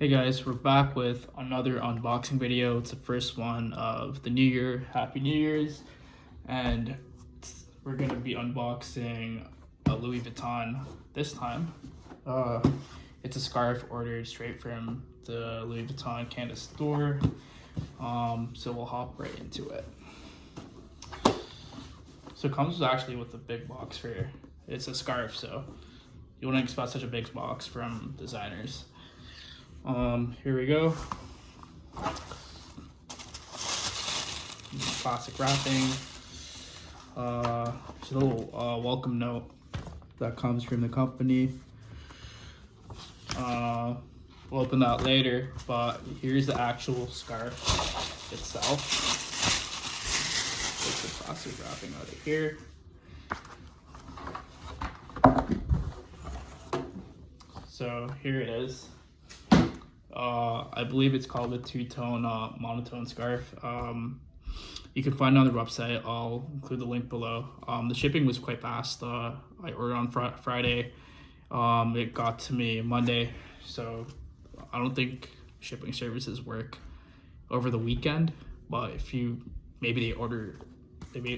Hey guys, we're back with another unboxing video. It's the first one of the new year. Happy New Year's. And we're gonna be unboxing a Louis Vuitton this time. It's a scarf ordered straight from the Louis Vuitton Canada store. So we'll hop right into it. So it comes actually with a big box for it. It's a scarf, so you wouldn't expect such a big box from designers. Here we go. Classic wrapping. There's a little welcome note that comes from the company. We'll open that later, but here's the actual scarf itself. Take the plastic wrapping out of here. So here it is. I believe it's called a two-tone monotone scarf. You can find it on the website. I'll include the link below. The shipping was quite fast. I ordered on Friday. It got to me Monday, so I don't think shipping services work over the weekend. But if you maybe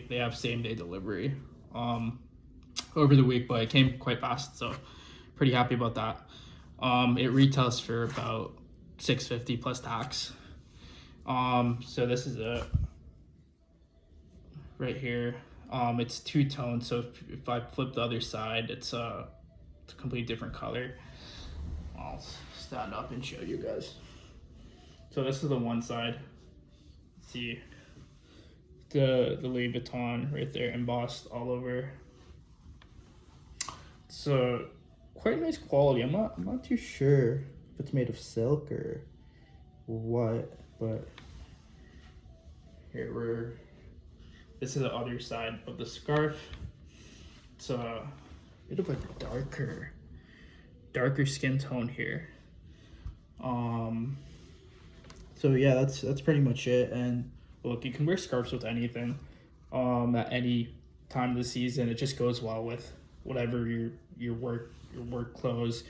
they have same-day delivery over the week, but it came quite fast, so pretty happy about that. It retails for about $650 plus tax. So this is it right here. It's two-tone, so if I flip the other side, it's a completely different color. I'll stand up and show you guys. So this is the one side. See the Louis Vuitton right there embossed all over. So quite nice quality. I'm not too sure if it's made of silk or what, but this is the other side of the scarf. It's a bit of a darker skin tone here. So yeah, that's pretty much it. And look, you can wear scarves with anything at any time of the season. It just goes well with whatever your work clothes,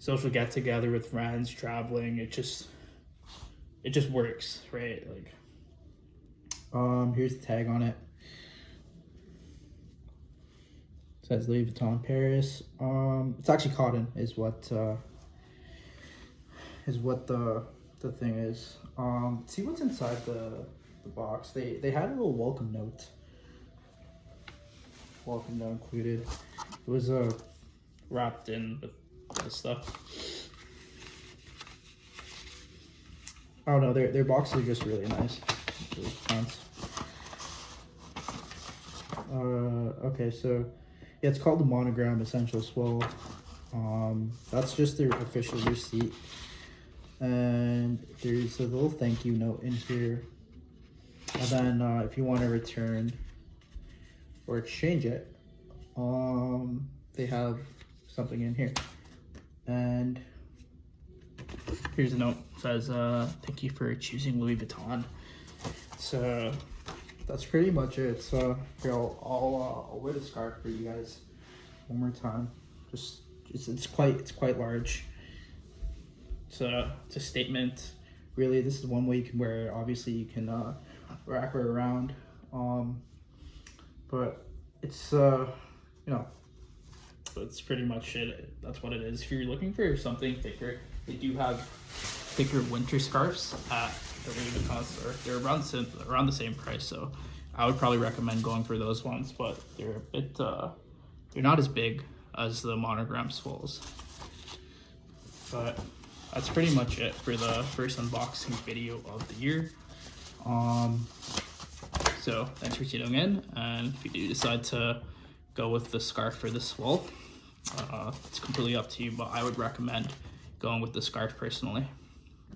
social get together with friends, traveling. It just works, right? Like, here's the tag on it. It says Louis Vuitton Paris. It's actually cotton is what the thing is. See what's inside the box. They had a little welcome note included. It was wrapped in with this stuff. I don't know, their boxes are just really nice. Really fun. Okay, so yeah, it's called the Monogram Essentials. Well, that's just their official receipt, and there's a little thank you note in here. And then if you want to return or exchange it, they have something in here. And here's a note. It says thank you for choosing Louis Vuitton. So that's pretty much it. So here, I'll wear the scarf for you guys one more time. It's quite large. It's a statement. Really, this is one way you can wear it. Obviously you can wrap it around, but it's that's pretty much it. That's what it is. If you're looking for something thicker, they do have thicker winter scarves at the Louis Vuitton store. They're around the same price, so I would probably recommend going for those ones. But they're a bit they're not as big as the Monogram swolls. But that's pretty much it for the first unboxing video of the year. So thanks for tuning in, and if you do decide to go with the scarf for the swole, it's completely up to you, but I would recommend going with the scarf personally.